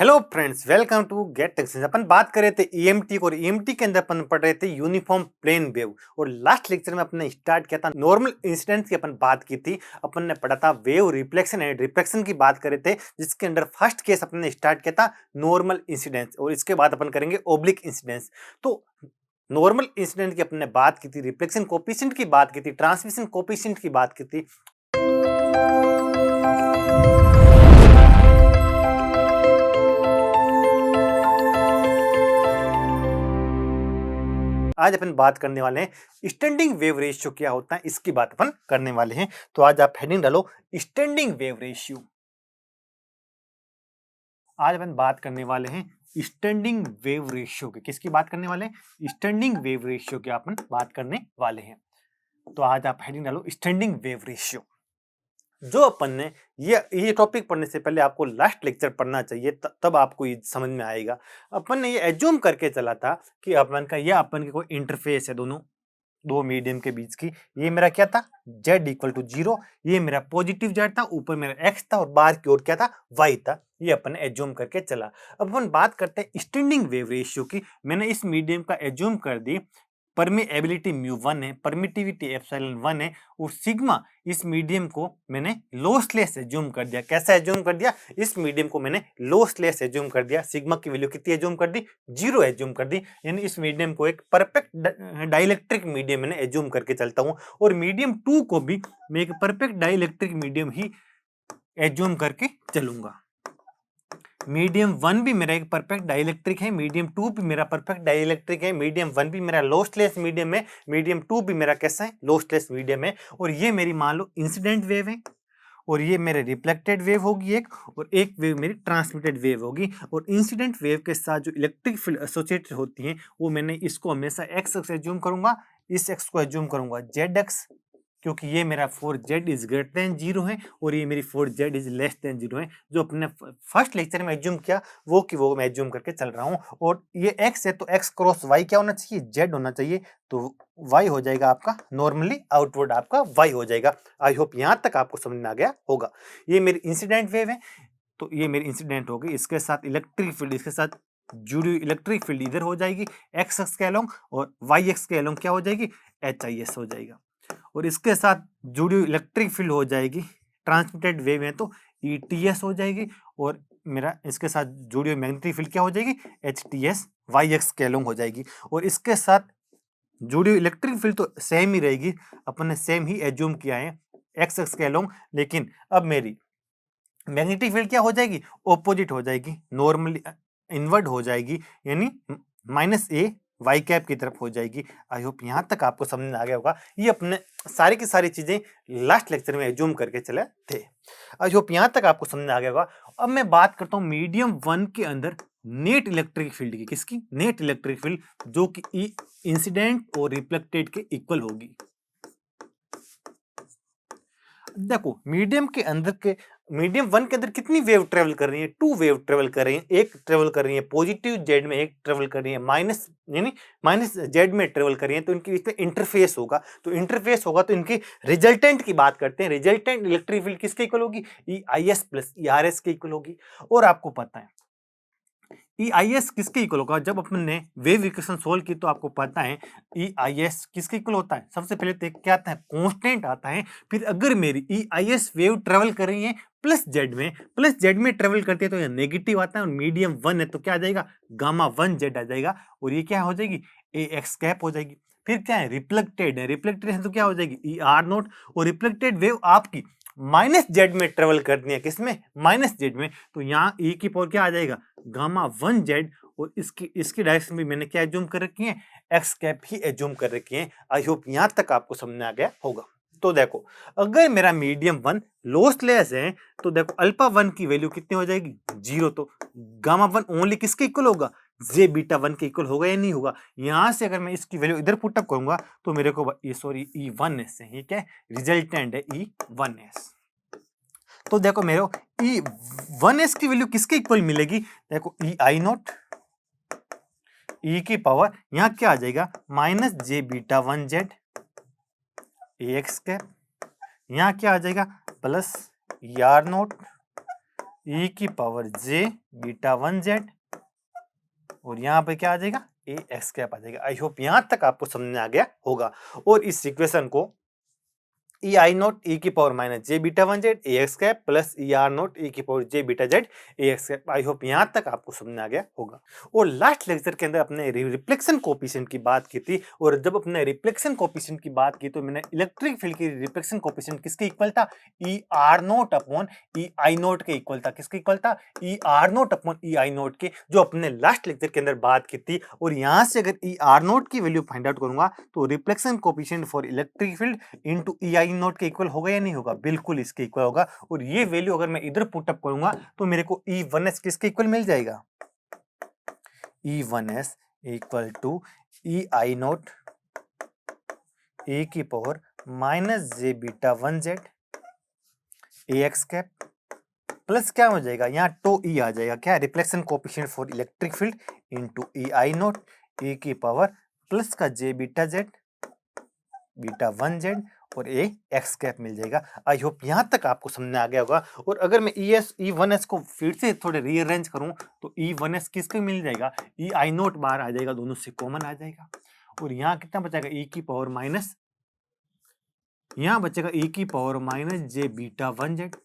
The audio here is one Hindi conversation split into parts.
Hello friends, welcome to get technics. अपन बात कर रहे थे ईएमटी और ईएमटी के अंदर अपन पढ़ रहे थे यूनिफॉर्म प्लेन वेव। और लास्ट लेक्चर में अपने स्टार्ट किया था नॉर्मल इंसिडेंट की अपन बात की थी। अपन ने पढ़ा था वेव रिफ्लेक्शन एंड रिफ्लेक्शन की बात कर रहे थे, जिसके अंदर फर्स्ट केस अपन ने स्टार्ट किया था नॉर्मल इंसिडेंस, और इसके बाद अपन करेंगे ओब्लिक इंसिडेंस। तो नॉर्मल इंसिडेंट की अपन ने बात की थी, रिफ्लेक्शन कोफिशिएंट की बात की थी, ट्रांसमिशन कोफिशिएंट की बात की थी। आज अपन बात करने वाले हैं स्टैंडिंग वेव रेशियो क्या होता है, इसकी बात अपन करने वाले हैं। तो आज आप हेडिंग डालो स्टैंडिंग वेव रेशियो। आज अपन बात करने वाले हैं स्टैंडिंग वेव रेशियो की। किसकी बात करने वाले हैं? स्टैंडिंग वेव रेशियो की अपन बात करने वाले हैं। तो आज आप हेडिंग डालो स्टैंडिंग वेव रेशियो। जो अपन ने ये टॉपिक पढ़ने से पहले आपको लास्ट लेक्चर पढ़ना चाहिए, तब आपको ये समझ में आएगा। अपन ने ये एज्यूम करके चला था कि अपन की कोई इंटरफेस है दोनों दो मीडियम के बीच की। ये मेरा क्या था? z equal to 0। ये मेरा पॉजिटिव z था, ऊपर मेरा x था और बाहर की ओर क्या था? y था। ये अपन ने एज्यूम करके चला। अब अपन बात करते हैं स्टैंडिंग वेव रेशियो की। मैंने इस मीडियम का एज्यूम कर दी, परमिएबिलिटी म्यू 1 है, परमिटिविटी एप्सिलॉन 1 है, और सिग्मा इस मीडियम को मैंने लॉसलेस एज्यूम कर दिया। कैसा एज्यूम कर दिया? इस मीडियम को मैंने लॉसलेस एज्यूम कर दिया। सिग्मा की वैल्यू कितनी एज्यूम कर दी? 0 एज्यूम कर दी। यानी इस मीडियम को एक परफेक्ट डाइलेक्ट्रिक मीडियम मैंने एज्यूम करके चलता हूं, और मीडियम 2 को भी मैं एक परफेक्ट डाइलेक्ट्रिक मीडियम ही एज्यूम करके चलूंगा। मीडियम 1 भी मेरा एक परफेक्ट डाइलेक्ट्रिक है, मीडियम 2 भी मेरा परफेक्ट डाइलेक्ट्रिक है, मीडियम 1 भी मेरा लॉसलेस मीडियम है, मीडियम 2 भी मेरा कैसा है? लॉसलेस मीडियम है। और ये मेरी मान लो इंसिडेंट वेव है, और ये मेरे रिफ्लेक्टेड वेव होगी एक, और एक वेव मेरी ट्रांसमिटेड वेव होगी। और इंसिडेंट वेव के साथ जो इलेक्ट्रिक फील्ड एसोसिएटेड होती हैं, वो मैंने इसको हमेशा एक्स एक्स एज्यूम करूंगा, इस एक्स को एज्यूम करूंगा जेड एक्स, क्योंकि ये मेरा 4z इज ग्रेटर देन 0 है, और ये मेरी 4z इज लेस देन 0 है। जो अपने फर्स्ट लेक्चर में एज्यूम किया वो मैं एज्यूम करके चल रहा हूँ। और ये x है तो x क्रॉस y क्या होना चाहिए? z होना चाहिए। तो y हो जाएगा आपका, नॉर्मली आउटवर्ड आपका y हो जाएगा। आई होप यहाँ तक आपको समझ में आ गया होगा। ये मेरी इंसिडेंट वेव है, तो ये मेरी इंसिडेंट होगी। इसके साथ इलेक्ट्रिक फील्ड, इसके साथ जुड़ी इलेक्ट्रिक फील्ड इधर हो जाएगी x एक्स के अलोंग, और y एक्स के अलोंग क्या हो जाएगी? HIS हो जाएगा। और इसके साथ जुड़ी हुई इलेक्ट्रिक फील्ड हो जाएगी, ट्रांसमिटेड वेव है तो ETS हो जाएगी, और मेरा इसके साथ जुड़ी हुई मैग्नेटिक फील्ड क्या हो जाएगी? HTS YX के अलोंग हो जाएगी। और इसके साथ जुड़ी हुई इलेक्ट्रिक फील्ड तो सेम ही रहेगी, अपन ने सेम ही एज्यूम किया है XX के अलोंग। लेकिन अब मेरी मैग्नेटिक फील्ड क्या हो जाएगी? ऑपोजिट हो जाएगी, नॉर्मली इनवर्ट हो जाएगी, यानी -A वाई कैप की तरफ हो जाएगी। आई होप यहाँ तक आपको समझ में आ गया होगा। ये अपने सारी की सारी चीजें लास्ट लेक्चर में एज्यूम करके चले थे। आई होप यहाँ तक आपको समझ में आ गया होगा। अब मैं बात करता हूँ मीडियम 1 के अंदर नेट इलेक्ट्रिक फील्ड की। किसकी? नेट इलेक्ट्रिक फील्ड, जो कि इंसिडेंट और रिफ्लेक्टेड के इक्वल होगी। देखो मीडियम 1 के अंदर कितनी वेव ट्रेवल कर रही है? 2 वेव ट्रेवल कर रही है। एक ट्रेवल कर रही है पॉजिटिव जेड में, एक ट्रेवल कर रही है माइनस जेड में ट्रेवल कर रही है। तो इनके बीच में इंटरफेस होगा, तो इनकी रिजल्टेंट की बात करते हैं। रिजल्टेंट इलेक्ट्रिक फील्ड किसके इक्वल होगी? EIS प्लस ERS के इक्वल होगी। और आपको पता है EIS किसके इक्वल होगा? जब अपन ने वेव इक्वेशन सोल्व की तो आपको पता है EIS किसके इक्वल होता है? सबसे पहले तो क्या आता है? कांस्टेंट आता है। फिर अगर मेरी EIS वेव ट्रेवल कर रही है प्लस जेड में ट्रेवल करती है तो यह नेगेटिव आता है, और मीडियम 1 है तो क्या आ जाएगा? गामा 1 जेड आ जाएगा, और ये क्या हो जाएगी? AX कैप हो जाएगी। फिर क्या है? रिफ्लेक्टेड है तो क्या हो जाएगी? ER0। और रिफ्लेक्टेड वेव आपकी -z में ट्रेवल करती है। किसमें? -z में। तो यहाँ E की पावर क्या आ जाएगा? Gamma 1 Z. और इसकी डायरेक्शन भी मैंने क्या एज्यूम कर रखी है? एक्स कैप ही एज्यूम कर रखी है। आई होप यहाँ तक आपको समझ में आ गया होगा। तो देखो, अगर मेरा मीडियम 1 लॉसलेस है तो देखो अल्फा 1 की वैल्यू कितनी हो जाएगी? 0। तो गामा 1 ओनली किसके इक्वल होगा? जे बीटा 1 के इक्वल होगा या नहीं होगा? यहाँ से अगर मैं इसकी वैल्यू इधर पुटअप करूंगा तो मेरे को E1s है। ये क्या है? रिजल्टेंट है E1s। तो देखो मेरे E1s की वैल्यू किसके इक्वल मिलेगी? देखो EI0 E की पावर यहाँ क्या आ जाएगा? -j beta 1 Z AX cap. यहाँ क्या आ जाएगा? प्लस ER0 e की पावर j बीटा 1z और यहाँ पे क्या आ जाएगा ए एक्स कैप आ जाएगा। आई होप यहाँ तक आपको समझ में आ गया होगा। और इस इक्वेशन को ई आई नॉट ई की power minus J beta 1z A X cap plus E R naught E की power J beta Z A X cap. I hope यहाँ तक आपको समझ में आ गया होगा। और लास्ट लेक्चर के अंदर अपने रिफ्लेक्शन कोफिशिएंट की बात की थी और जब अपने रिफ्लेक्शन कोफिशिएंट की बात की तो मैंने इलेक्ट्रिक फील्ड की रिफ्लेक्शन कोफिशिएंट किसके इक्वल था E R naught upon E I note के इक्वल था। किसके इक्वल था E R naught upon E I note के, जो अपने लास्ट लेक्चर के अंदर बात की थी। और यहाँ से अगर ई आर नोट की वैल्यू फाइंड आउट करूंगा तो reflection coefficient for electric field into E I note के इक्वल होगा या नहीं होगा, बिल्कुल इसके इक्वल होगा। और ये वैल्यू अगर मैं इधर पुट अप करूंगा तो मेरे को E1s किसके इक्वल मिल जाएगा, E1s equal to E I naught A की power minus J beta 1z A X cap plus क्या हो जाएगा यहाँ टो ई आ जाएगा, क्या reflection coefficient for electric field into E I naught A की पावर प्लस का जे बीटा जेड बीटा 1z और ए एक्स कैप मिल जाएगा। आई होप यहाँ तक आपको समझ में आ गया होगा। और अगर मैं E1s को फिर से थोड़े रीअरेंज करूं तो E1s किसके मिल जाएगा, ई आई नोट बाहर आ जाएगा, दोनों से कॉमन आ जाएगा। और यहाँ कितना बचेगा ई की पावर माइनस, यहाँ बचेगा ई की power minus J beta 1z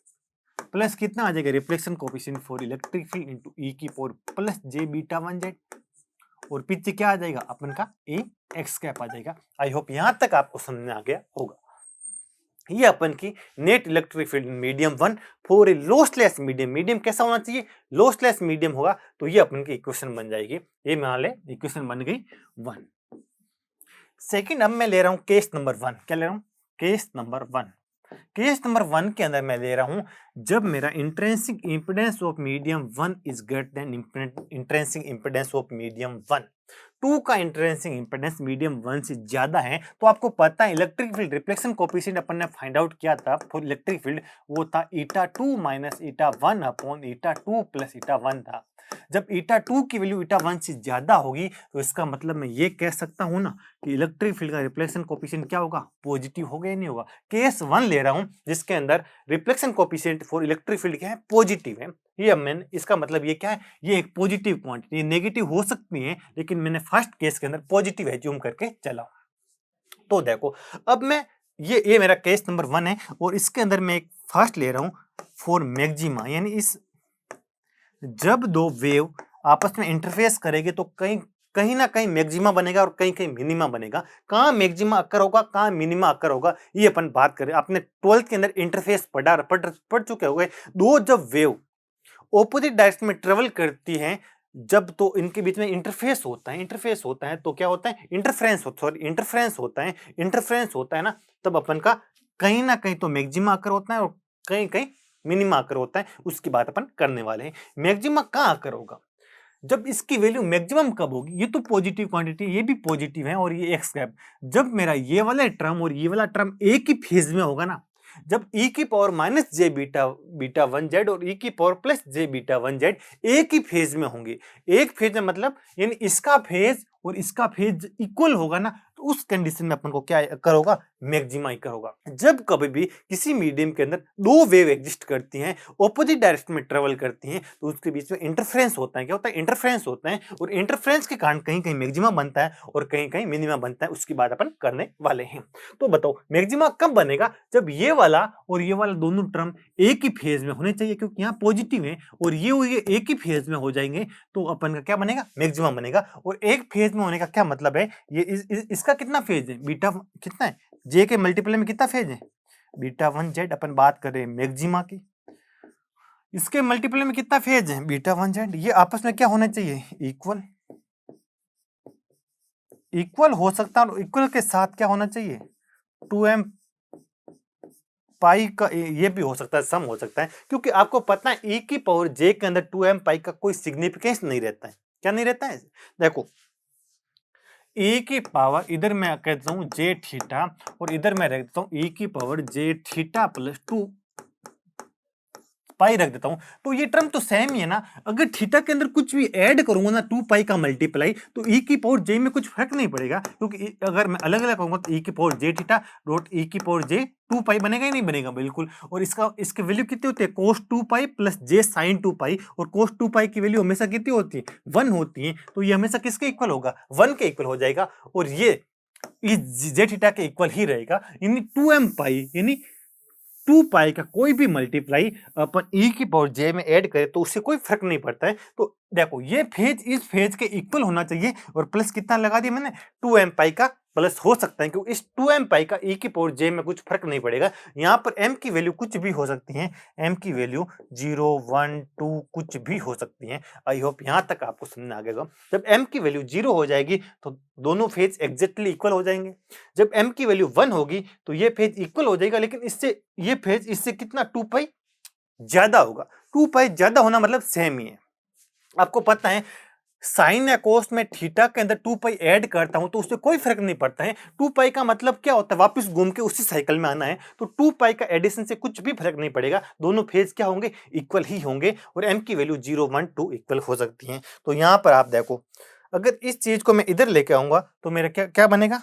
plus कितना आ जाएगा reflection coefficient for electric field into E की पावर प्लस जे बीटा 1z और पीछे क्या आ जाएगा अपन का ए एक्स कैप आ जाएगा। आई होप यहां तक आपको समझ में आ गया होगा। ये अपन की net electric field medium 1 for a lossless medium. Medium कैसा होना चाहिए, लॉसलेस मीडियम होगा तो ये अपन की इक्वेशन बन जाएगी। ये मान ले इक्वेशन बन गई 1। सेकंड अब मैं ले रहा हूं केस नंबर 1। क्या ले रहा हूं, केस नंबर 1। केस नंबर 1 के अंदर मैं ले रहा हूं जब मेरा intrinsic impedance of medium 1 is greater then intrinsic impedance of medium 1। 2 का इंट्रिंसिक इंपेडेंस मीडियम 1 से ज्यादा है तो आपको पता है इलेक्ट्रिक फील्ड रिफ्लेक्शन कोफिशिएंट अपन ने फाइंड आउट किया था फॉर इलेक्ट्रिक फील्ड, वो था ईटा 2 माइनस ईटा 1 अपॉन ईटा 2 प्लस ईटा 1 था। जब ईटा 2 की वैल्यू ईटा 1 से ज्यादा होगी तो इसका मतलब मैं ये कह सकता हूं ना कि इलेक्ट्रिक फील्ड का रिफ्लेक्शन कोफिशिएंट क्या होगा, पॉजिटिव होगा या नहीं होगा। केस 1 ले रहा हूं जिसके अंदर reflection coefficient for electric field क्या है, पॉजिटिव है। ये मैंने इसका मतलब ये क्या है, ये एक पॉजिटिव क्वांटिटी, नेगेटिव हो सकती है लेकिन मैंने फर्स्ट केस के अंदर पॉजिटिव एज्यूम करके चला। तो देखो अब मैं ये मेरा केस नंबर 1 है और इसके अंदर मैं एक फर्स्ट ले रहा हूं फॉर मैक्सिमा, यानी इस जब दो वेव आपस में इंटरफेस करेंगे तो कहीं ना कहीं मैक्सिमा बनेगा और कहीं कहीं मिनिमा बनेगा। कहाँ मैक्सिमा अकर होगा, कहाँ मिनिमा अकर होगा, ये अपन बात करें। आपने 12th के अंदर इंटरफेस पढ़ चुके होंगे। दो जब वेव ऑपोजिट डायरेक्शन में ट्रेवल करती हैं जब, तो इनके बीच में इंटरफेस होता है तो क्या होता है, इंटरफ्रेंस होता है ना, तब अपन का कहीं ना कहीं तो मैक्सिमा अकर होता है और कहीं कहीं मिनिमा अकर होता है। उसकी बात अपन करने वाले हैं। मैक्सिमा कहाँ अकर होगा, जब इसकी वैल्यू मैक्सिमम कब होगी, ये तो पॉजिटिव क्वांटिटी, ये भी पॉजिटिव है और ये एक्स कैप, जब मेरा ये वाला टर्म और ये वाला टर्म एक ही फेज में होगा ना, जब e की power minus J beta 1z और e की पावर प्लस जे बीटा 1z एक ही फेज में होंगे। एक फेज में मतलब यानी इसका फेज और इसका फेज इक्वल होगा ना, तो उस कंडीशन में अपन को क्या करोगा, मैक्सिमा ही करोगा। जब कभी भी किसी मीडियम के अंदर दो वेव एग्जिस्ट करती हैं, ऑपोजिट डायरेक्शन में ट्रेवल करती हैं, तो उसके बीच में इंटरफ्रेंस होता है। क्या होता है, इंटरफ्रेंस होता है और इंटरफ्रेंस के कारण कहीं कहीं मैक्सिमा बनता है और कहीं कहीं मिनिमा बनता है। उसकी बात अपन करने वाले हैं। तो बताओ मैक्सिमा कब बनेगा, जब ये वाला और ये वाला दोनों टर्म एक ही फेज में होने चाहिए, क्योंकि यहाँ पॉजिटिव है और ये एक ही फेज में हो जाएंगे तो अपन का क्या बनेगा, मैक्सिमा बनेगा। और एक फेज में होने का क्या मतलब है, ये इसका कितना फेज है, बीटा कितना है, जे के मल्टीप्लाई में कितना फेज है, बीटा 1z। अपन बात कर रहे हैं मैक्सिमा की, इसके मल्टीप्लाई में कितना फेज है, बीटा 1z। ये आपस में क्या होना चाहिए, इक्वल हो सकता है और इक्वल के साथ क्या होना चाहिए, 2m पाई का, ये भी हो सकता है, सम हो सकता है, क्योंकि आपको पता है e की पावर j के अंदर 2m पाई का कोई सिग्निफिकेंस नहीं रहता है। क्या नहीं रहता है, देखो e की पावर इधर मैं कहता हूं j थीटा और इधर मैं रखता हूं e की पावर j थीटा प्लस 2 पाई रख देता हूं, तो ये टर्म तो सेम ही है ना। अगर थीटा के अंदर कुछ भी ऐड करूंगा ना 2 पाई का मल्टीप्लाई, तो ई की पावर जे में कुछ फर्क नहीं पड़ेगा, क्योंकि अगर मैं अलग अलग कहूंगा तो ई की पावर जे थीटा डॉट ई की पावर जे 2 पाई बनेगा ही नहीं बनेगा बिल्कुल। और इसके वैल्यू कितनी होती है, कोस 2 पाई प्लस जे साइन 2 पाई, और कोस 2 पाई की वैल्यू हमेशा कितनी होती है, 1 होती है, तो ये हमेशा किसके इक्वल होगा, 1 के इक्वल हो जाएगा, और ये जे थीटा के इक्वल ही रहेगा। यानी 2m पाई, यानी 2 पाई का कोई भी मल्टीप्लाई अपन ई की पावर जे में ऐड करें तो उससे कोई फर्क नहीं पड़ता है। तो देखो ये फेज इस फेज के इक्वल होना चाहिए, और प्लस कितना लगा दिया मैंने, 2m पाई का प्लस हो सकता है, क्योंकि इस 2m पाई का ई की पावर जे में कुछ फर्क नहीं पड़ेगा। यहाँ पर m की वैल्यू कुछ भी हो सकती है, m की वैल्यू 0 1 2 कुछ भी हो सकती है। आई होप यहाँ तक आपको समझ आ गया। जब m की वैल्यू 0 हो जाएगी तो दोनों फेज एग्जैक्टली इक्वल हो जाएंगे। जब m की वैल्यू 1 होगी तो ये फेज इक्वल हो जाएगा, लेकिन इससे ये फेज इससे कितना 2 पाई ज्यादा होगा। 2 पाई ज्यादा होना मतलब सेम ही है। आपको पता है साइन या कोस में थीटा के अंदर 2 पाई ऐड करता हूं तो उससे कोई फर्क नहीं पड़ता है। 2 पाई का मतलब क्या होता है, वापस घूम के उसी साइकिल में आना है, तो 2 पाई का एडिशन से कुछ भी फर्क नहीं पड़ेगा, दोनों फेज क्या होंगे, इक्वल ही होंगे, और m की वैल्यू 0 1 2 इक्वल हो सकती है। तो यहां पर आप देखो, अगर इस चीज को मैं इधर लेके आऊंगा तो मेरा क्या क्या बनेगा,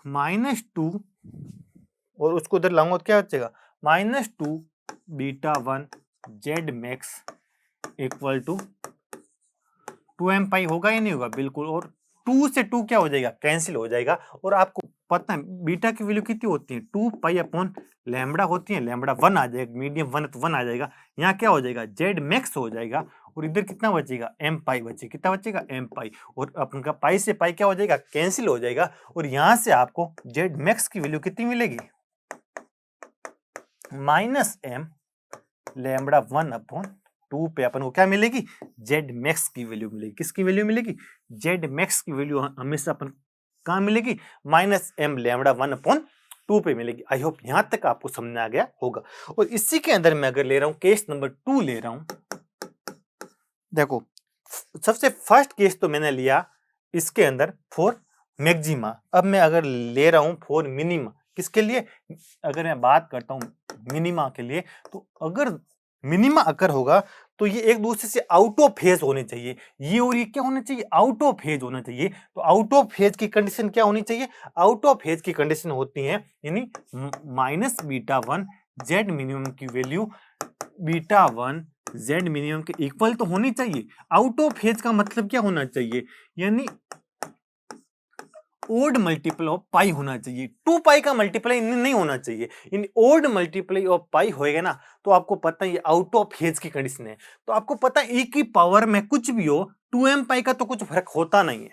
-2, और उसको उधर लाऊंगा तो क्या बचेगा, -2 beta 1 z max equal to 2m pi होगा या नहीं होगा, बिल्कुल। और 2 से 2 क्या हो जाएगा, कैंसिल हो जाएगा। और आपको पता है बीटा की वैल्यू कितनी होती है, 2 पाई अपॉन लैम्बडा होती है, लैम्बडा 1 आ जाएगा, मीडियम 1 तो 1 आ जाएगा। यहाँ क्या हो जाएगा, जेड मैक्स हो जाएगा, और इधर कितना बचेगा, m पाई बचेगा, कितना बचेगा, m पाई, और अपन का पाई से पाई क्या हो जाएगा, कैंसिल हो जाएगा। और यहाँ से आपको जेड मैक्स की वैल्यू कितनी मिलेगी, -m लैम्बडा 1 अपॉन 2 पे अपन को क्या मिलेगी, जेड मैक्स की वैल्यू मिलेगी। किसकी वैल्यू मिलेगी, जेड मैक्स की वैल्यू हमेशा अपन कहाँ मिलेगी, -m लैम्बडा 1 अपॉन 2 पे मिलेगी। आई होप यहां तक आपको समझ आ गया होगा। और इसी के अंदर मैं अगर ले रहा हूं केस नंबर 2 ले रहा हूं, देखो सबसे फर्स्ट केस तो मैंने लिया इसके अंदर फॉर मैक्सिमा। अब मैं अगर ले रहा हूं फॉर मिनिमा, किसके लिए, अगर मैं बात करता हूं मिनिमा के लिए, तो अगर मिनिमा अकर होगा तो ये एक दूसरे से आउट ऑफ फेज होने चाहिए। ये और ये क्या होना चाहिए, आउट ऑफ फेज होना चाहिए। तो आउट ऑफ फेज की कंडीशन क्या होनी चाहिए, आउट ऑफ फेज की कंडीशन होती है यानी -β1 जेड मिनिमम की वैल्यू β1 जेड मिनिमम के इक्वल तो होनी चाहिए। आउट ऑफ फेज का मतलब क्या होना चाहिए, यानी ओड मल्टीपल ऑफ पाई होना चाहिए, 2 पाई का मल्टीप्लाई नहीं होना चाहिए। इन ओड मल्टीप्लाई ऑफ पाई होएगा ना, तो आपको पता है ये आउट ऑफ फेज की कंडीशन है। तो आपको पता है e की पावर में कुछ भी हो 2m पाई का तो कुछ फर्क होता नहीं है,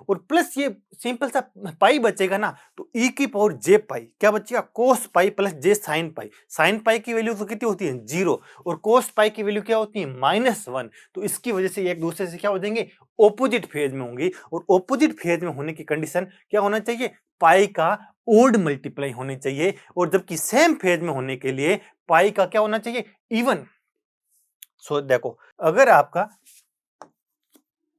और प्लस ये सिंपल सा पाई बचेगा ना, तो e की पावर जे पाई क्या बचेगा, कोस पाई प्लस जे साइन पाई। साइन पाई की वैल्यू तो कितनी होती है, 0, और कोस पाई की वैल्यू क्या होती है, -1। तो इसकी वजह से एक दूसरे से क्या हो जाएंगे, ऑपोजिट फेज में होंगी, और ऑपोजिट फेज में होने की कंडीशन क्या होना चाहिए, पाई का ओड मल्टीप्लाई होनी चाहिए, और जबकि सेम फेज में होने के लिए पाई का क्या होना चाहिए, इवन। सो देखो अगर आपका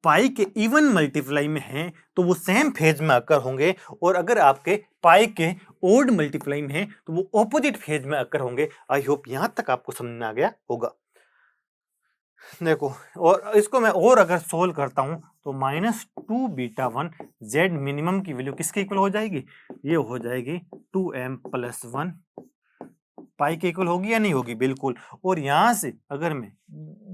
पाई के इवन मल्टीप्लाई में है तो वो सेम फेज में अकर होंगे, और अगर आपके पाई के ओड मल्टीप्लाई में है तो वो ऑपोजिट फेज में अकर होंगे। आई होप यहां तक आपको समझ में आ गया होगा। देखो और इसको मैं और अगर सोल्व करता हूं तो -2 β1 जेड मिनिमम की वैल्यू किसके इक्वल हो जाएगी, ये हो जाएगी 2m + 1 पाई के इक्वल होगी या नहीं होगी, बिल्कुल। और यहां से अगर मैं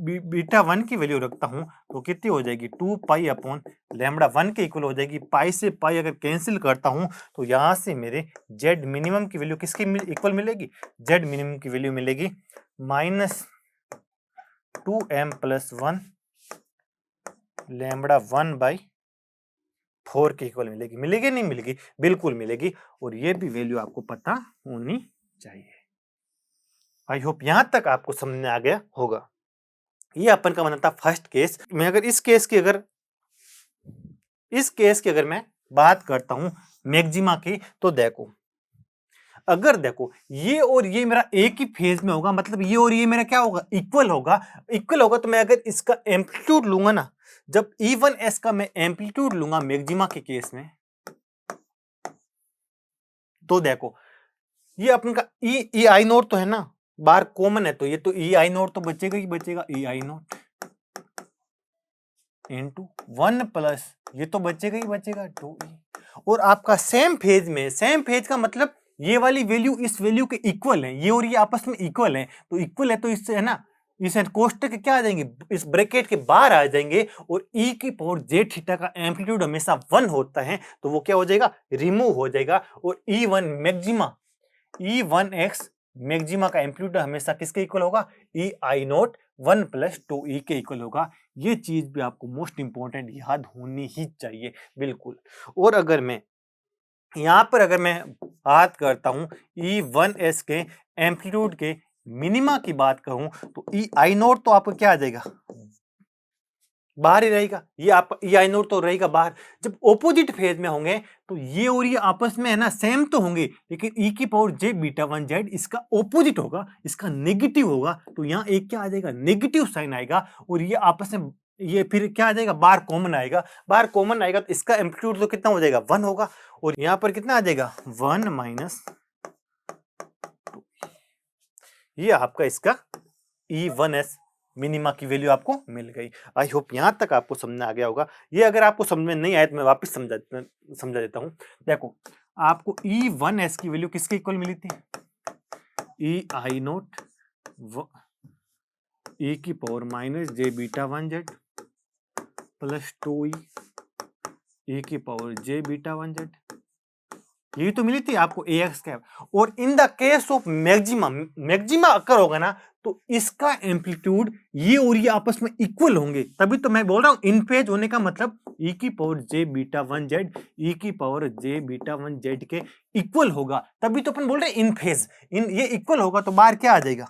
β1 की वैल्यू रखता हूं तो कितनी हो जाएगी, 2 पाई अपॉन लैम्बडा 1 के इक्वल हो जाएगी। पाई से पाई अगर कैंसिल करता हूं तो यहां से मेरे जेड मिनिमम की वैल्यू किसकी इक्वल मिलेगी, जेड मिनिमम की वैल्यू मिलेगी -2m + 1 लैम्बडा 1/4 के इक्वल मिलेगी। मिलेगी नहीं मिलेगी, बिल्कुल मिलेगी। और ये भी वैल्यू आपको पता होनी चाहिए। आई होप यहां तक आपको समझ में आ गया होगा। ये अपन का बना था फर्स्ट केस। मैं अगर इस केस की अगर मैं बात करता हूं मैक्सिमा की, तो देखो अगर देखो ये और ये मेरा एक ही फेज में होगा, मतलब ये और ये मेरा क्या होगा, इक्वल होगा। इक्वल होगा तो मैं अगर इसका एम्पलीट्यूड लूंगा ना, जब E1S का मैं एम्पलीट्यूड लूंगा मैक्सिमा के केस में, तो देखो ये अपन का ई आई नोट तो है ना, बाहर कॉमन है, तो ये तो ई आई नोट तो बचेगा ही बचेगा, ई आई नोट इंटू 1 प्लस ये तो बचेगा ही बचेगा 2e। और आपका सेम फेज में, सेम फेज का मतलब ये वाली वैल्यू इस वैल्यू के इक्वल है, ये और ये आपस में इक्वल है, तो इक्वल है तो इससे है ना, इस कोष्टक के क्या आ जाएंगे, इस ब्रैकेट के बाहर आ जाएंगे, और e की पावर j थीटा का एम्पलीट्यूड हमेशा 1 होता है, तो वो क्या हो जाएगा, रिमूव हो जाएगा, और E1 मैक्सिमा, E1x मैक्सिमा का एम्पलीट्यूड हमेशा किसके इक्वल होगा, ई आई नोट 1 प्लस 2e के इक्वल होगा। ये चीज भी आपको मोस्ट इंपॉर्टेंट याद होनी ही चाहिए बिल्कुल। और अगर मैं यहां पर अगर मैं बात करता हूं E1s के एम्पलीट्यूड के मिनिमा की बात करूं, तो ई आई नोट तो आपको क्या आ जाएगा, बाहर ही रहेगा, ये आप ई आई नोट तो रहेगा बाहर। जब ऑपोजिट फेज में होंगे तो ये और ये आपस में है ना सेम तो होंगे, लेकिन ई की पावर जे बीटा 1 जेड इसका ऑपोजिट होगा, इसका नेगेटिव होगा, तो यहाँ एक क्या आ जाएगा, नेगेटिव साइन आएगा, और ये आपस में ये फिर क्या आ जाएगा, बाहर कॉमन आएगा, बाहर कॉमन आएगा तो इसका एम्पलीट्यूड तो कितना हो जाएगा, 1 होगा, और यहाँ पर कितना आ जाएगा 1 माइनस, ये आपका इसका E1s मिनिमा की वैल्यू आपको मिल गई। आई होप यहाँ तक आपको समझ में आ गया होगा। ये अगर आपको समझ में नहीं आया तो मैं वापस समझा देता हूँ। देखो आपको E1s की वैल्यू किसके इक्वल मिली थी, ई आई नोट e की power minus J beta 1 Z plus 2e e की पावर जे बीटा 1 जेड, यही तो मिली थी आपको ax कैप। और in the case of maxima, maxima occur होगा ना तो इसका एम्पलीट्यूड ये और ये आपस में इक्वल होंगे, तभी तो मैं बोल रहा हूं इन फेज होने का मतलब e की power J beta 1 Z e की पावर जे बीटा 1 जेड के इक्वल होगा, तभी तो अपन बोल रहे हैं इन फेज, इन ये इक्वल होगा तो बाहर क्या आ जाएगा,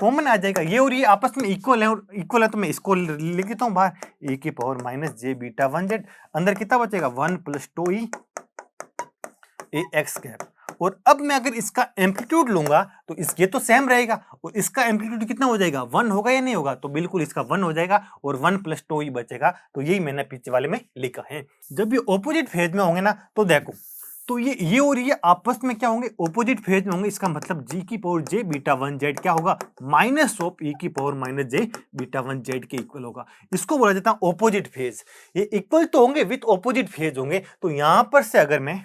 कॉमन आ जाएगा, ये और ये आपस में इक्वल है, और इक्वल है तो मैं इसको लिख देता हूं बाहर, e की power minus J beta 1 Z, अंदर कितना बचेगा 1 प्लस 2e ए एक्स कैप। और अब मैं अगर इसका एम्पलीट्यूड लूंगा तो ये तो सेम रहेगा, और इसका एम्पलीट्यूड कितना हो जाएगा, 1 होगा या नहीं होगा, तो बिल्कुल इसका 1 हो जाएगा, और 1 प्लस 2 ही बचेगा, तो यही मैंने पीछे वाले में लिखा है। जब ये ऑपोजिट फेज में होंगे ना तो देखो, तो ये और ये आपस में क्या होंगे, ऑपोजिट फेज में होंगे, इसका मतलब जी की पावर जे बीटा 1 जेड क्या होगा, माइनस ऑफ ई की power minus J beta 1 Z के इक्वल होगा, इसको बोला जाता है ऑपोजिट फेज। ये इक्वल तो होंगे विथ ऑपोजिट फेज होंगे, तो यहां पर से अगर मैं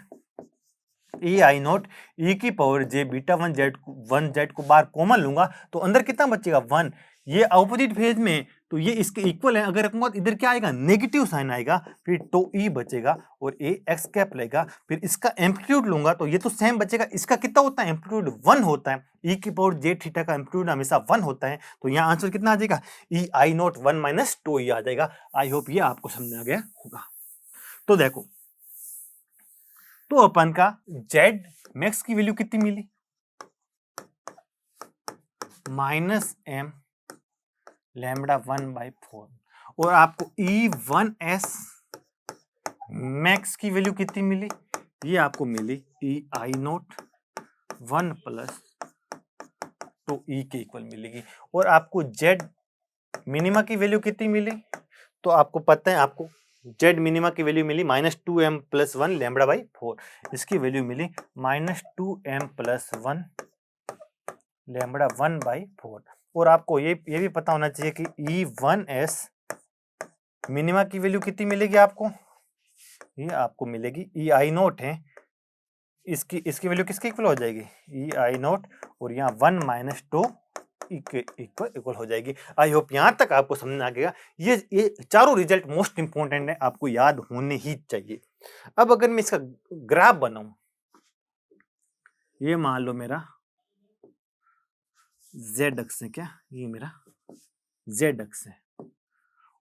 ई आई नोट ई की पावर जे बीटा 1 जेड को बाहर कॉमन लूंगा तो अंदर कितना बचेगा 1, ये ऑपोजिट फेज में तो ये इसके इक्वल है, अगर रखूंगा तो इधर क्या आएगा, नेगेटिव साइन आएगा, फिर तो ई बचेगा और ए एक्स कैप लगेगा, फिर इसका एम्पलीट्यूड लूंगा तो ये तो सेम बचेगा, इसका कितना होता है एम्पलीट्यूड 1 होता है, ई की पावर जे थीटा का एम्पलीट्यूड हमेशा 1 होता है, तो यहाँ आंसर कितना आ जाएगा, E I note 1 minus 2e आ जाएगा। आई होप ये आपको समझ में आ गया होगा। तो देखो, तो अपन का जेड मैक्स की वैल्यू कितनी मिली, माइनस एम लैम्बडा 1/4, और आपको E1s मैक्स की वैल्यू कितनी मिली, ये आपको मिली ई आई नोट 1 प्लस 2e के इक्वल मिलेगी, और आपको जेड मिनिमा की वैल्यू कितनी मिली, तो आपको पता है आपको जेड मिनिमा की वैल्यू मिली -2m + 1 λ/4, इसकी वैल्यू मिली -2m + 1 λ/4। और आपको ये भी पता होना चाहिए कि E1s मिनिमा की वैल्यू कितनी मिलेगी आपको, ये आपको मिलेगी ई आई नोट है, इसकी वैल्यू किसके इक्वल हो जाएगी, ई आई नोट, और यहाँ 1 - 2 इक्वल हो जाएगी। आई होप यहाँ तक आपको समझ आ गया। ये चारों रिजल्ट मोस्ट इंपॉर्टेंट है, आपको याद होने ही चाहिए। अब अगर मैं इसका ग्राफ बनाऊं, ये मान लो मेरा जेड अक्ष है, क्या ये मेरा जेड अक्ष है,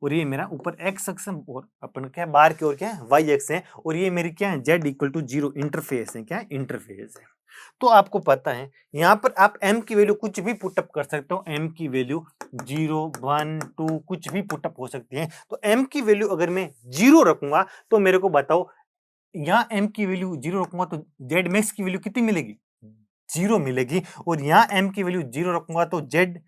और ये मेरा ऊपर एक्स अक्ष है, और अपन क्या बाहर की ओर क्या है वाई अक्ष है, और ये मेरी क्या है जेड = 0 इंटरफेस है, क्या है इंटरफेस है। तो आपको पता है यहाँ पर आप m की वैल्यू कुछ भी पुटअप कर सकते हो, m की वैल्यू 0 1 2 कुछ भी पुटअप हो सकती है। तो m की वैल्यू अगर मैं 0 रखूंगा तो मेरे को बताओ, यहाँ m की वैल्यू 0 रखूंगा तो जेड मैक्स की वैल्यू कितनी मिलेगी, 0 मिलेगी, और यहाँ m की वैल्यू 0 रखूंगा तो जेड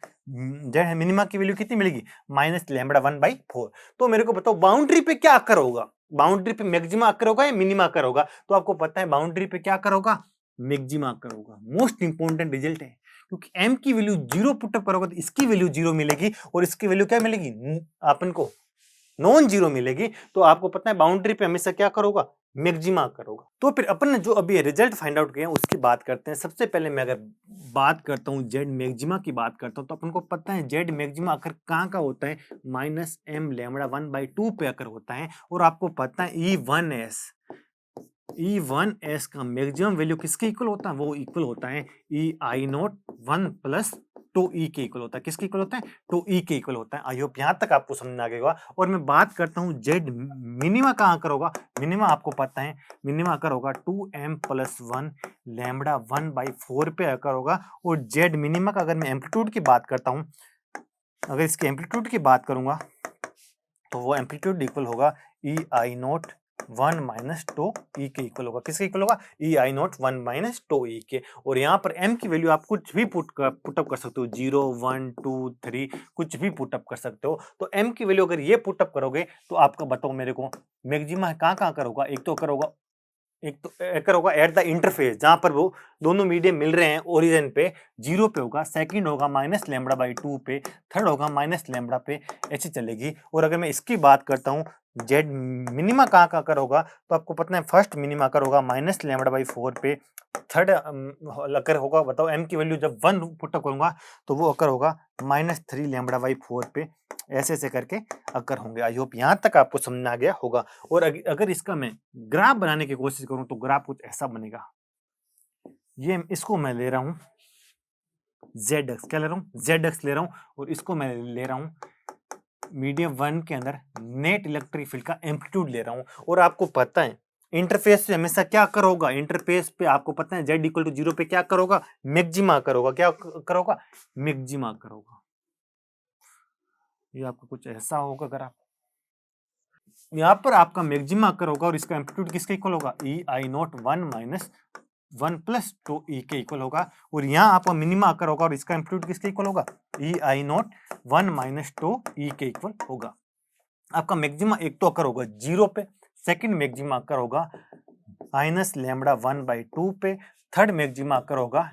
मिनिमा की वैल्यू कितनी मिलेगी, -λ1/4। तो मेरे को बताओ बाउंड्री पे क्या अकर होगा, बाउंड्री पे मैक्सिमा अकर होगा या मिनिमा अकर होगा, तो आपको पता है बाउंड्री पे क्या अकर होगा, मैक्सिमा अकर होगा। मोस्ट इंपॉर्टेंट रिजल्ट है, क्योंकि m की वैल्यू 0 पुटअप करोगे तो इसकी वैल्यू 0 मिलेगी और इसकी वैल्यू क्या मिलेगी, अपन को नॉन जीरो मिलेगी। तो आपको पता है बाउंड्री पे हमेशा क्या करोगा, मैक्सिमा करोगा। तो फिर अपन ने जो अभी रिजल्ट फाइंड आउट किया उसकी बात करते हैं। सबसे पहले मैं अगर बात करता हूँ जेड मैक्सिमा की बात करता हूँ, तो अपन को पता है जेड मैक्सिमा आकर कहाँ का होता है, माइनस एम लैम्बडा 1/2 पे आकर होता है। और आपको पता है E1s का मैक्सिमम वैल्यू किसके इक्वल होता है, वो इक्वल होता है EI0 1 प्लस 2E के इक्वल होता है। किसके इक्वल होता है, 2E के इक्वल होता है। आई होप यहाँ तक आपको समझ आ गया होगा। और मैं बात करता हूँ जेड मिनिमा कहाँ आकर होगा, मिनिमा आपको पता है मिनिमा आकर होगा 2m + 1 लैम्बडा 1/4 पे आकर होगा। और जेड मिनिमा का अगर मैं एम्पलीट्यूड की बात करता हूँ, अगर इसके एम्पलीट्यूड की बात करूंगा तो वो एम्पलीट्यूड इक्वल होगा EI0 1 - 2E के इक्वल होगा। किसके इक्वल होगा, EI0 1 - 2E के। और यहाँ पर m की वैल्यू आप कुछ भी पुटअप कर सकते हो, 0 1 2 3 कुछ भी पुटअप कर सकते हो। तो m की वैल्यू अगर ये पुटअप करोगे तो आपका बताओ मेरे को मैक्सिमा कहाँ कहाँ करोगा, एक तो करोगा एकर होगा एट द इंटरफेस, जहां पर वो दोनों मीडियम मिल रहे हैं ओरिजिन पे, 0 पे होगा। सेकंड होगा माइनस लैम्बडा बाई 2 पे, थर्ड होगा माइनस लैम्बडा पे, ऐसी चलेगी। और अगर मैं इसकी बात करता हूँ जेड मिनिमा कहाँ का कर होगा, तो आपको पता है फर्स्ट मिनिमा कर होगा माइनस लैम्बडा बाई 4 पे, थर्ड अकर होगा, बताओ एम की वैल्यू जब 1 पुट करूंगा तो वो अकर होगा -3 लैम्बडा बाई 4 पे, ऐसे ऐसे करके अकर होंगे। आई होप यहाँ तक आपको समझ आ गया होगा। और अगर इसका मैं ग्राफ बनाने की कोशिश करूं तो ग्राफ कुछ ऐसा बनेगा। ये इसको मैं ले रहा हूं ZX, क्या ले रहा हूं, ZX ले रहा हूं। और इसको मैं ले रहा हूं मीडियम 1 के अंदर नेट इलेक्ट्रिक फील्ड का एम्पलीट्यूड ले रहा हूं। और आपको पता है इंटरफेस पे हमेशा क्या करोगा, इंटरफेस पे आपको पता है Z = 0 पे क्या करोगा, मैक्सिमा करोगा। क्या करोगा, मैक्सिमा करोगा। ये आपका कुछ ऐसा होगा। अगर आप यहाँ पर आपका मैक्सिमा अकर होगा और इसका एम्पलीट्यूड किसके इक्वल होगा, EI0 1 - 1 + 2E के इक्वल होगा। और यहाँ आपका मिनिमा अकर होगा और इसका एम्पलीट्यूड किसके इक्वल होगा, EI0 1 - 2E के इक्वल होगा। आपका मैक्सिमा एक तो अकर होगा 0 पे, सेकंड मैक्सिमा अकर होगा माइनस लैम्बडा 1/2 पे, थर्ड मैक्सिमा अकर होगा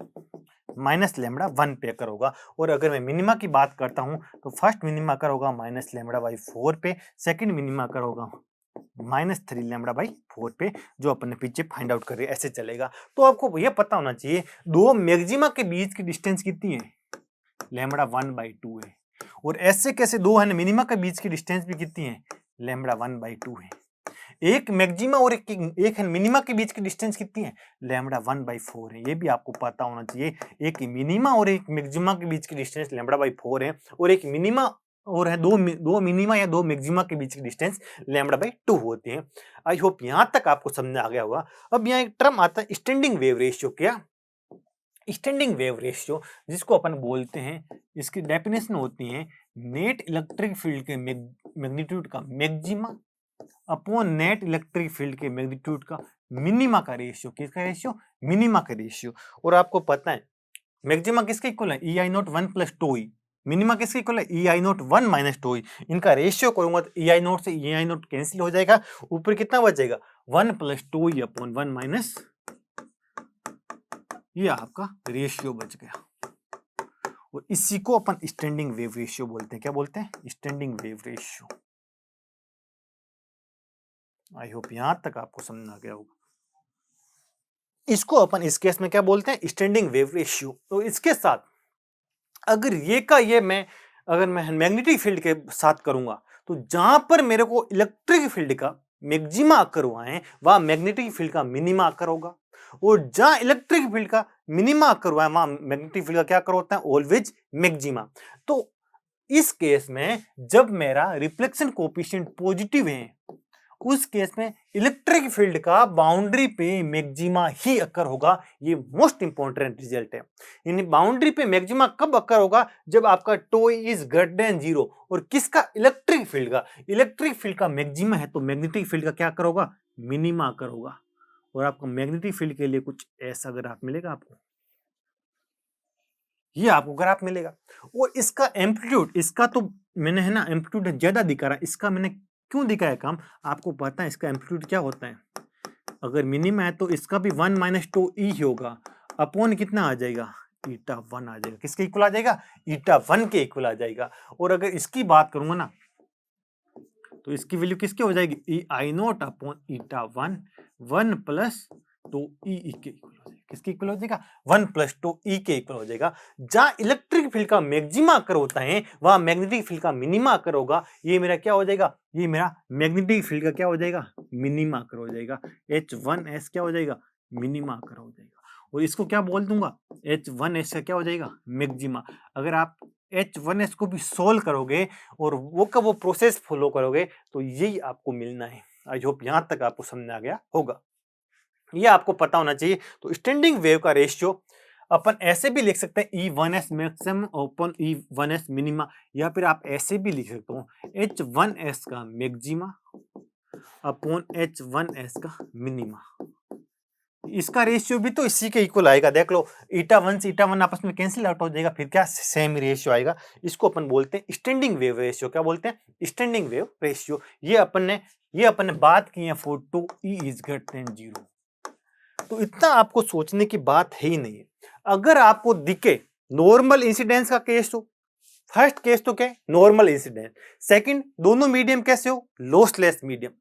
माइनस लैम्बडा 1 पे अकर होगा। और अगर मैं मिनिमा की बात करता हूं तो फर्स्ट मिनिमा अकर होगा माइनस लैम्बडा बाई 4 पे, सेकंड मिनिमा अकर होगा -3 लैम्बडा बाई 4 पे, जो अपन ने पीछे फाइंड आउट कर रहे ऐसे चलेगा। तो आपको यह पता होना चाहिए दो मैक्सिमा के बीच की डिस्टेंस कितनी है, लैम्बडा 1/2 है। और ऐसे कैसे दो है मिनिमा के बीच की डिस्टेंस भी कितनी है, लैम्बडा 1/2 है। एक मैक्सिमा और एक मिनिमा के बीच की डिस्टेंस कितनी है, लैम्बडा 1/4 है। ये भी आपको पता होना चाहिए। एक मिनिमा और एक मैक्सिमा के बीच की डिस्टेंस लैम्बडा बाई 4 है, और एक मिनिमा और है दो मिनिमा या दो मैक्सिमा के बीच की डिस्टेंस लैम्बडा बाई 2 होती है। आई होप यहां तक आपको समझ आ गया होगा। अब यहाँ एक टर्म आता है स्टैंडिंग वेव रेशियो। क्या, स्टैंडिंग वेव रेशियो, जिसको अपन बोलते हैं, इसकी डेफिनेशन होती है नेट इलेक्ट्रिक फील्ड के मैग्नीट्यूड का maxima upon net electric field के मैग्नीट्यूड का मिनिमा का रेशियो। किसका रेशियो, मिनिमा का रेशियो। और आपको पता है मैक्सिमा किसके इक्वल है, EI0 1 + 2E, मिनिमा किसके इक्वल है, EI0 1 - 2E। इनका रेशियो करूंगा तो EI0 से EI0 कैंसिल हो जाएगा, ऊपर कितना बचेगा 1 + 2E अपॉन 1 ये आपका रेशियो बच गया। और इसी को अपन स्टैंडिंग वेव रेशियो बोलते हैं। क्या बोलते हैं, standing wave ratio. I hope यहां तक आपको समझ आ गया होगा। इसको अपन इस केस में क्या बोलते हैं, स्टैंडिंग वेव रेशियो। तो इसके साथ अगर ये का ये मैं अगर मैं मैग्नेटिक फील्ड के साथ करूंगा तो जहां पर मेरे को इलेक्ट्रिक फील्ड का मैक्सिमा आकर हुआ है वहां मैग्नेटिक फील्ड का मिनिमा आकर होगा। और जहां इलेक्ट्रिक फील्ड का मिनिमा आकर हुआ है वहां मैग्नेटिक फील्ड का क्या आकर होता है, ऑलवेज मैक्सिमा। तो इस केस में जब मेरा रिफ्लेक्शन कोएफिशिएंट पॉजिटिव है उस केस में इलेक्ट्रिक फील्ड का बाउंड्री पे मैक्सिमा ही अकर होगा। ये मोस्ट इंपॉर्टेंट रिजल्ट है। यानी बाउंड्री पे मैक्सिमा कब अकर होगा, जब आपका टो इज ग्रेटर देन 0 और किसका, इलेक्ट्रिक फील्ड का। इलेक्ट्रिक फील्ड का मैक्सिमा है तो मैग्नेटिक फील्ड का क्या अकर होगा, मिनिमा अकर होगा। और आपको मैग्नेटिक फील्ड के लिए कुछ ऐसा ग्राफ मिलेगा, आपको ये आपको ग्राफ मिलेगा। और इसका एम्पलीट्यूड, इसका तो मैंने है ना एम्पलीट्यूड ज्यादा दिखा रहा है, इसका मैंने क्यों दिखाया कम, आपको पता है इसका एम्पलीट्यूड क्या होता है, अगर मिनिमा है तो इसका भी 1 माइनस टू ई होगा, अपॉन कितना आ जाएगा, ईटा 1 आ जाएगा। किसके इक्वल आ जाएगा, ईटा 1 के इक्वल आ जाएगा। और अगर इसकी बात करूंगा ना तो इसकी वैल्यू किसके हो जाएगी, E I naught upon eta 1, 1 plus two E के इक्वल हो जाएगा। किसके इक्वल हो जाएगा, 1 प्लस टू ई के इक्वल हो जाएगा। जहां इलेक्ट्रिक फील्ड का मैक्सिमा अकर होता है वहां मैग्नेटिक फील्ड का मिनिमा अकर होगा। ये मेरा क्या हो जाएगा, ये मेरा मैग्नेटिक फील्ड का क्या हो जाएगा, मिनिमा अकर हो जाएगा। H1s क्या हो जाएगा, मिनिमा अकर हो जाएगा। और इसको क्या बोल दूंगा, H1s का क्या हो जाएगा, मैक्सिमा। अगर आप H1s को भी सोल्व करोगे और वो का वो प्रोसेस फॉलो करोगे तो यही आपको मिलना है। आई होप यहां तक आपको समझ आ गया होगा, ये आपको पता होना चाहिए। तो स्टैंडिंग वेव का रेशियो अपन ऐसे भी लिख सकते हैं E1s maximum upon E1s minima, या फिर आप ऐसे भी लिख सकते हो H1s का मैक्सिमा अपॉन H1s का मिनिमा। इसका रेशियो भी तो इसी के इक्वल आएगा। देख लो ईटा 1 से ईटा 1 आपस में कैंसिल आउट हो जाएगा, फिर क्या सेम रेशियो आएगा। इसको अपन बोलते हैं स्टैंडिंग वेव रेशियो। क्या बोलते हैं, स्टैंडिंग वेव रेशियो। ये अपन ने बात की है for two e is greater than 0। तो इतना आपको सोचने की बात है ही नहीं है। अगर आपको दिखे नॉर्मल इंसिडेंस का केस हो, फर्स्ट केस तो क्या है, नॉर्मल इंसिडेंस। सेकंड, दोनों मीडियम कैसे हो, लॉसलेस मीडियम।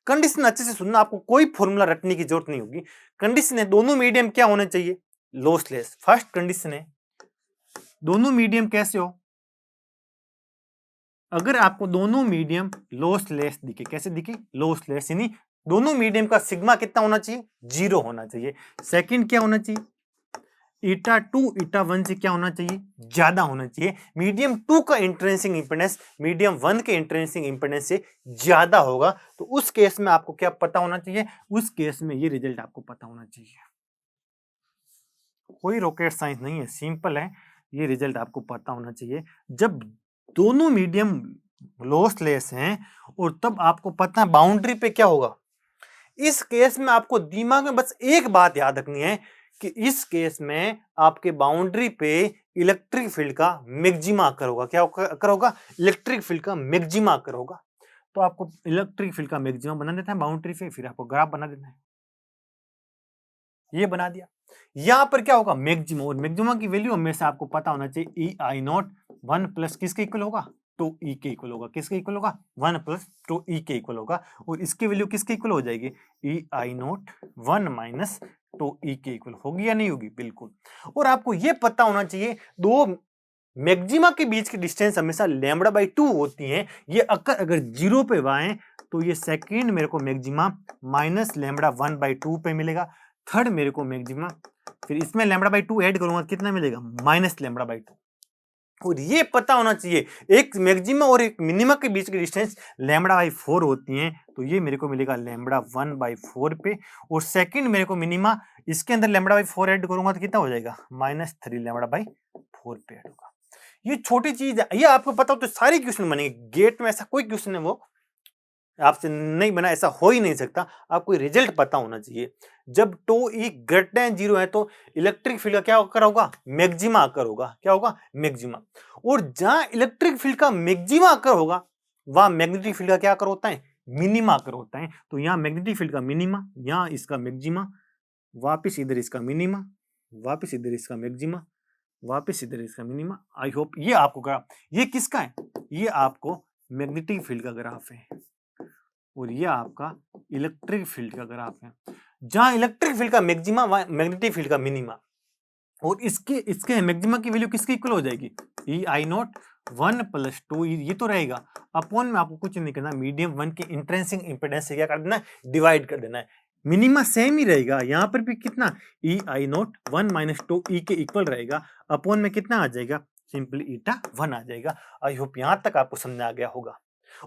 कंडीशन अच्छे से सुनना, आपको कोई फॉर्मूला रटने की जरूरत नहीं होगी। कंडीशन है दोनों मीडियम क्या होने चाहिए, लॉसलेस। फर्स्ट कंडीशन है दोनों मीडियम कैसे हो, अगर आपको दोनों मीडियम लॉसलेस दिखे, कैसे दिखे, लॉसलेस, यानी दोनों मीडियम का सिग्मा कितना होना चाहिए, 0 होना चाहिए। सेकंड क्या होना चाहिए, ईटा 2 ईटा 1 से क्या होना चाहिए, ज्यादा होना चाहिए। मीडियम 2 का इंट्रिंसिक इंपेडेंस मीडियम 1 के इंट्रिंसिक इंपेडेंस से ज्यादा होगा। तो उस केस में आपको क्या पता होना चाहिए, उस केस में ये रिजल्ट आपको पता होना चाहिए। कोई रॉकेट साइंस नहीं है, सिंपल है। ये रिजल्ट आपको पता होना चाहिए। जब दोनों मीडियम लॉसलेस हैं और तब आपको पता है बाउंड्री पे क्या होगा। इस केस में आपको दिमाग में बस एक बात याद रखनी है कि इस केस में आपके बाउंड्री पे इलेक्ट्रिक फील्ड का मैक्सिमा अकर होगा। क्या अकर होगा, इलेक्ट्रिक फील्ड का मैक्सिमा अकर होगा। तो आपको इलेक्ट्रिक फील्ड का मैक्सिमा बना देता है बाउंड्री पे, फिर आपको ग्राफ बना देना है। ये बना दिया। यहां पर क्या होगा, मैक्सिमा, और मैक्सिमा की वैल्यू हमेशा आपको पता होना चाहिए ई आई नॉट 1 प्लस किसके इक्वल होगा, टू ई के इक्वल होगा। किसके इक्वल होगा, 1 प्लस टू ई के इक्वल होगा। और इसकी वैल्यू किसके इक्वल हो जाएगी, E I naught 1 minus two E के इक्वल होगी या नहीं होगी, बिल्कुल। और आपको ये पता होना चाहिए दो मैक्सिमा के बीच की डिस्टेंस हमेशा लैम्बडा बाई 2 होती है। ये अगर 0 पे आए तो ये सेकेंड मेरे को मैक्सिमा माइनस लैम्बडा 1 बाई 2 पे मिलेगा। थर्ड मेरे को मैक्सिमा, फिर इसमें लैम्बडा बाई 2 ऐड करूंगा कितना मिलेगा, माइनस लैम्बडा बाई 2। और ये पता होना चाहिए एक मैक्सिमा और एक मिनिमा के बीच की डिस्टेंस लैम्बडा बाई 4 होती है। तो ये मेरे को मिलेगा लैम्बडा 1 बाई 4 पे। और सेकंड मेरे को मिनिमा, इसके अंदर लैम्बडा बाई 4 ऐड करूंगा तो कितना हो जाएगा, माइनस 3 लैम्बडा बाई 4 पे ऐड होगा। ये छोटी चीज है, ये आपको पता हो तो सारे क्वेश्चन बनेंगे। गेट में ऐसा कोई क्वेश्चन है वो आपसे नहीं बना, ऐसा हो ही नहीं सकता। आपको रिजल्ट पता होना चाहिए। जब टू ई ग्रेटर देन 0 है तो इलेक्ट्रिक फील्ड का क्या आकर होगा, मैक्सिमा आकर होगा। क्या होगा, मैक्सिमा। और जहां इलेक्ट्रिक फील्ड का मैक्सिमा आकर होगा वहां मैग्नेटिक फील्ड का क्या आकर होता है, मिनिमा आकर होता है। तो यहाँ मैग्नेटिक फील्ड का मिनिमा, यहाँ इसका मैक्सिमा, वापिस इधर इसका मिनिमा, वापिस इधर इसका मैक्सिमा, वापिस इधर इसका मिनिमा। आई होप ये आपको ग्राफ, ये किसका है, ये आपको मैग्नेटिक फील्ड का ग्राफ है और ये आपका इलेक्ट्रिक फील्ड का ग्राफ है। जहां इलेक्ट्रिक फील्ड का मैक्सिमा वहां मैग्नेटिक फील्ड का मिनिमा। और इसके मैक्सिमा की वैल्यू किसकी इक्वल हो जाएगी, ई आई नॉट 1 प्लस 2 ये तो रहेगा। अपॉन में आपको कुछ नहीं करना, मीडियम 1 के इंट्रिंसिक इंपेडेंस से क्या कर देना है, डिवाइड कर देना है। मिनिमा सेम ही रहेगा, यहाँ पर भी कितना, ई आई नॉट 1 माइनस 2 ई के इक्वल रहेगा। अपॉन में कितना आ जाएगा, सिंपली ईटा 1 आ जाएगा। आई होप यहां तक आपको समझ आ गया होगा।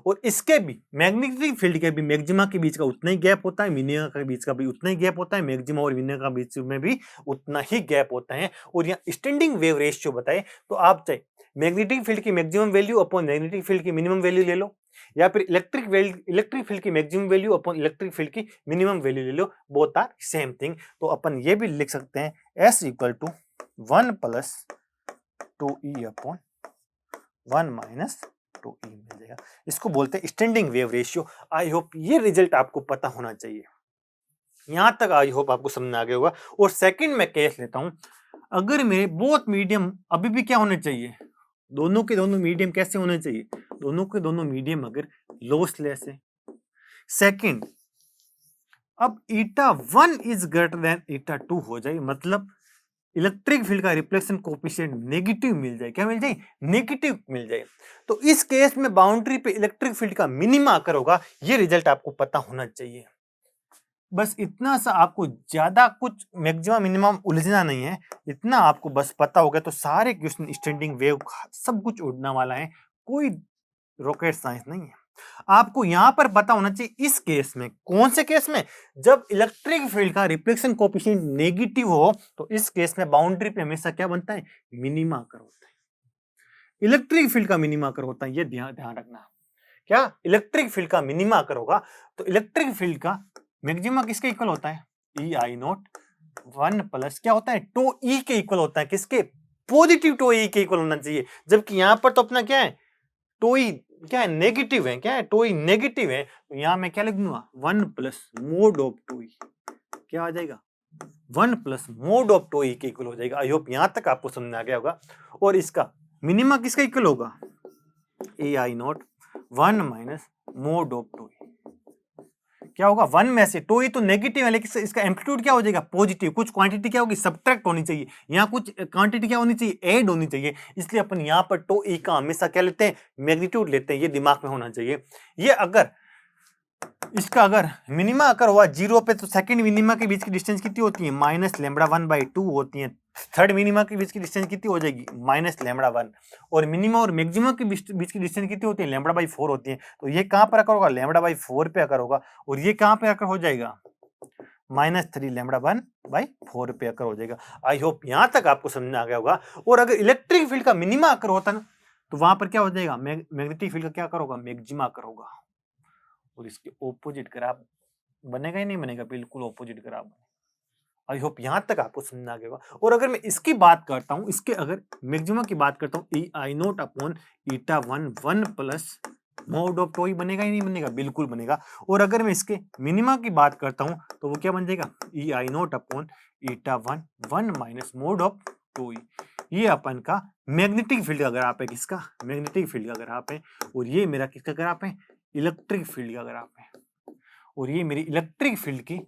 और इसके भी मैग्नेटिक फील्ड के भी मैक्सिमा के बीच का उतना ही गैप होता है, मिनिमा के बीच का भी उतना ही गैप होता है, मैक्सिमा और मिनिमा के बीच में भी उतना ही गैप होता है। और यहाँ स्टैंडिंग वेव रेशियो बताए तो आप चाहे मैग्नेटिक फील्ड की maximum value upon magnetic field की मिनिमम वैल्यू ले लो, या फिर इलेक्ट्रिक फील्ड की maximum value upon electric field की मिनिमम वैल्यू ले लो। Both are same thing. तो अपन ये भी लिख सकते हैं S equal to 1 plus 2E upon 1 minus 2E मिल जाएगा। इसको बोलते हैं standing wave ratio. I hope ये रिजल्ट आपको पता होना चाहिए। यहां तक आई होप आपको समझ आ गया होगा। और सेकंड मैं केस लेता हूं, अगर मेरे बोथ मीडियम अभी भी क्या होने चाहिए, दोनों के दोनों मीडियम कैसे होने चाहिए, दोनों के दोनों मीडियम अगर लॉसलेस है। सेकंड, अब ईटा 1 इज ग्रेटर देन ईटा 2 हो जाए, मतलब इलेक्ट्रिक फील्ड का रिफ्लेक्शन कोएफिशिएंट नेगेटिव मिल जाए। क्या मिल जाए? नेगेटिव मिल जाए। तो इस केस में बाउंड्री पे इलेक्ट्रिक फील्ड का मिनिमा आकर होगा। ये रिजल्ट आपको पता होना चाहिए। बस इतना सा, आपको ज्यादा कुछ मैक्सिमम मिनिमम उलझना नहीं है, इतना आपको बस पता हो गया तो सारे क्वेश्चन स्टैंडिंग वेव सब कुछ उड़ने वाला है। कोई रॉकेट साइंस नहीं है। आपको यहां पर पता होना चाहिए इस केस में, कौन से केस में, जब इलेक्ट्रिक फील्ड का रिफ्लेक्शन कोएफिशिएंट नेगेटिव हो तो इस केस में बाउंड्री पे हमेशा क्या बनता है? मिनिमा कर होता है। इलेक्ट्रिक फील्ड का मिनिमा कर होता है, ये ध्यान ध्यान रखना। क्या इलेक्ट्रिक फील्ड का मिनिमा कर होगा तो इलेक्ट्रिक फील्ड का मैक्सिमा किसके इक्वल होता है? ई आई नॉट 1 प्लस क्या होता है? टो ई के इक्वल होता है। किसके? पॉजिटिव टो ई के इक्वल होना चाहिए। जबकि यहां पर तो अपना क्या है? टो ई क्या है? नेगेटिव है। क्या है? टो ई नेगेटिव है। तो यहां मैं क्या लिख दूंगा? 1 plus mod of two E. क्या आ जाएगा? 1 प्लस मोड ऑफ टो ई के इक्वल हो जाएगा। आई होप यहां तक आपको समझ आ गया होगा। और इसका मिनिमा किसका इक्वल होगा? A I naught 1 minus mod of two E. क्या होगा? 1 में से टो ई तो नेगेटिव है, लेकिन इसका एम्पलीट्यूड क्या हो जाएगा? पॉजिटिव। कुछ क्वांटिटी क्या होगी? सब्ट्रैक्ट होनी चाहिए। यहाँ कुछ क्वांटिटी क्या होनी चाहिए? ऐड होनी चाहिए। इसलिए अपन यहाँ पर टो ई का हमेशा क्या लेते हैं? मैग्नीट्यूड लेते हैं। ये दिमाग में होना चाहिए। ये अगर इसका अगर मिनिमा अगर हुआ 0 पे तो सेकंड मिनिमा के बीच की डिस्टेंस कितनी होती है? माइनस लैम्बडा 1/2 होती है। थर्ड मिनिमा के बीच की डिस्टेंस कितनी हो जाएगी? Minus lambda 1। और मिनिमा और मैक्सिमा के बीच की डिस्टेंस कितनी होती है? लैम्बडा/4 होती है। तो ये कहां पर आकर होगा? लैम्बडा/4 पे आकर होगा। और ये कहां पे आकर हो जाएगा? -3 लैम्बडा/1/4 पे आकर हो जाएगा। आई होप यहां तक आपको समझ आ गया होगा। और अगर इलेक्ट्रिक फील्ड का मिनिमा आकर होता ना तो वहां पर क्या हो जाएगा? मैग्नेटिक फील्ड का क्या आकर होगा? मैक्सिमा आकर होगा। और इसके ऑपोजिट ग्राफ बनेगा ही नहीं बनेगा? बिल्कुल ऑपोजिट ग्राफ। आई होप यहां तक आपको समझ आ गया होगा। और अगर मैं इसकी बात करता हूं, इसके अगर मैक्सिमा की बात करता हूं, E I naught upon eta 1 plus mod of two E बनेगा ही नहीं बनेगा? बिल्कुल बनेगा। और अगर मैं इसके मिनिमा की बात करता हूं तो वो क्या बन जाएगा? E I naught upon eta 1 minus mod of two E. ये अपन का मैग्नेटिक फील्ड का ग्राफ है। किसका? मैग्नेटिक फील्ड का ग्राफ है। और ये मेरा किसका ग्राफ है? इलेक्ट्रिक फील्ड का ग्राफ है। और ये मेरी इलेक्ट्रिक फील्ड की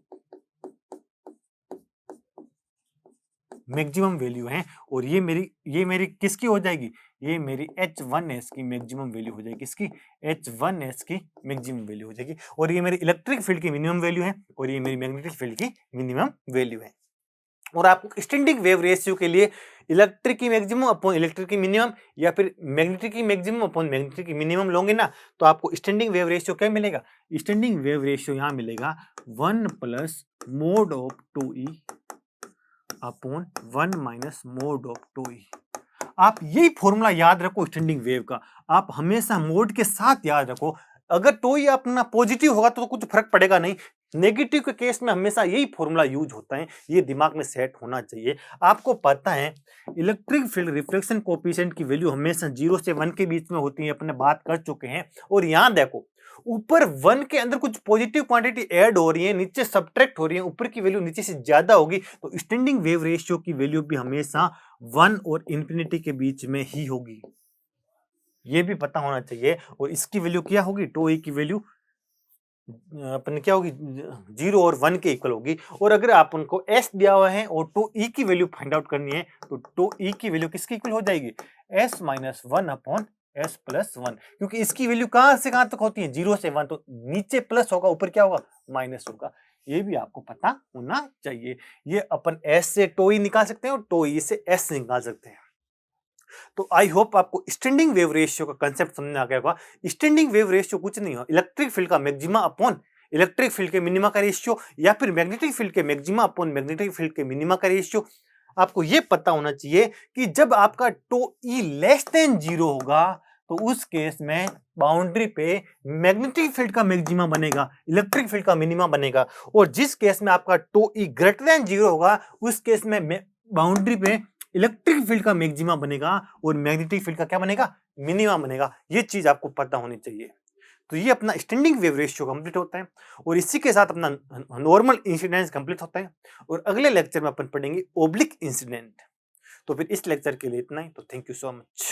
मैक्सिमम वैल्यू है। और ये मेरी किसकी हो जाएगी? ये मेरी H1s की मैक्सिमम वैल्यू हो जाएगी। किसकी? H1s की मैक्सिमम वैल्यू हो जाएगी। और ये मेरी इलेक्ट्रिक फील्ड की मिनिमम वैल्यू है। और ये मेरी मैग्नेटिक फील्ड की मिनिमम वैल्यू है। और आपको स्टैंडिंग वेव रेशियो के लिए इलेक्ट्रिक की मैक्सिमम अपॉन इलेक्ट्रिक की मिनिमम या फिर मैग्नेटिक की मैक्सिमम अपॉन मैग्नेटिक की मिनिमम लोगे ना तो आपको स्टैंडिंग वेव रेशियो क्या मिलेगा? स्टैंडिंग वेव रेशियो यहाँ मिलेगा 1 plus mod of two E upon 1 minus mod of two E. आप यही फॉर्मूला याद रखो स्टैंडिंग वेव का। आप हमेशा मोड के साथ याद रखो। अगर टो ई अपना पॉजिटिव होगा तो कुछ फर्क पड़ेगा नहीं। नेगेटिव के केस में हमेशा यही फॉर्मूला यूज होता है। ये दिमाग में सेट होना चाहिए। आपको पता है इलेक्ट्रिक फील्ड रिफ्लेक्शन कोएफिशिएंट की वैल्यू हमेशा 0 से 1 के बीच में होती है। अपने बात कर चुके हैं। और यहां देखो ऊपर 1 के अंदर कुछ पॉजिटिव क्वांटिटी ऐड हो रही है, नीचे सब्ट्रैक्ट हो रही है, ऊपर की वैल्यू नीचे से ज्यादा होगी तो स्टैंडिंग वेव रेशियो की वैल्यू भी हमेशा 1 और इंफिनिटी के बीच में ही होगी। ये भी पता होना चाहिए। और इसकी वैल्यू क्या होगी? टो ई की वैल्यू अपन क्या होगी? 0 और 1 के इक्वल होगी। और अगर आप उनको s दिया हुआ है और टो ई की वैल्यू फाइंड आउट करनी है तो टो ई की वैल्यू किसके इक्वल हो जाएगी? s minus 1 upon s plus 1। क्योंकि इसकी वैल्यू कहां से कहां तक होती है? 0 से 1। तो नीचे प्लस होगा, ऊपर क्या होगा? माइनस होगा। ये भी आपको पता होना चाहिए। ये अपन s से टो ई निकाल सकते हैं और टो ई से s निकाल सकते हैं। तो आई होप आपको स्टैंडिंग वेव रेशियो का कांसेप्ट समझ में आ गया होगा। स्टैंडिंग वेव रेशियो कुछ नहीं हो, इलेक्ट्रिक फील्ड का मैक्सिमा अपॉन इलेक्ट्रिक फील्ड के मिनिमा का रेशियो या फिर मैग्नेटिक फील्ड के मैक्सिमा अपॉन मैग्नेटिक फील्ड के मिनिमा का रेशियो। आपको यह पता होना चाहिए कि जब आपका टो ई लेस देन 0 होगा तो उस केस में बाउंड्री पे मैग्नेटिक फील्ड का मैक्सिमा बनेगा, इलेक्ट्रिक फील्ड का मिनिमा बनेगा। और जिस केस में आपका टो ई ग्रेटर देन 0 होगा उस केस में बाउंड्री पे इलेक्ट्रिक फील्ड का मैक्सिमा बनेगा और मैग्नेटिक फील्ड का क्या बनेगा? मिनिमा बनेगा। ये चीज आपको पता होनी चाहिए। तो ये अपना स्टैंडिंग वेव रेशियो कंप्लीट होता है और इसी के साथ अपना नॉर्मल इंसिडेंस कंप्लीट होता है और अगले लेक्चर में अपन पढ़ेंगे ओब्लिक इंसिडेंट। तो फिर इस लेक्चर के लिए इतना ही। तो थैंक यू सो मच।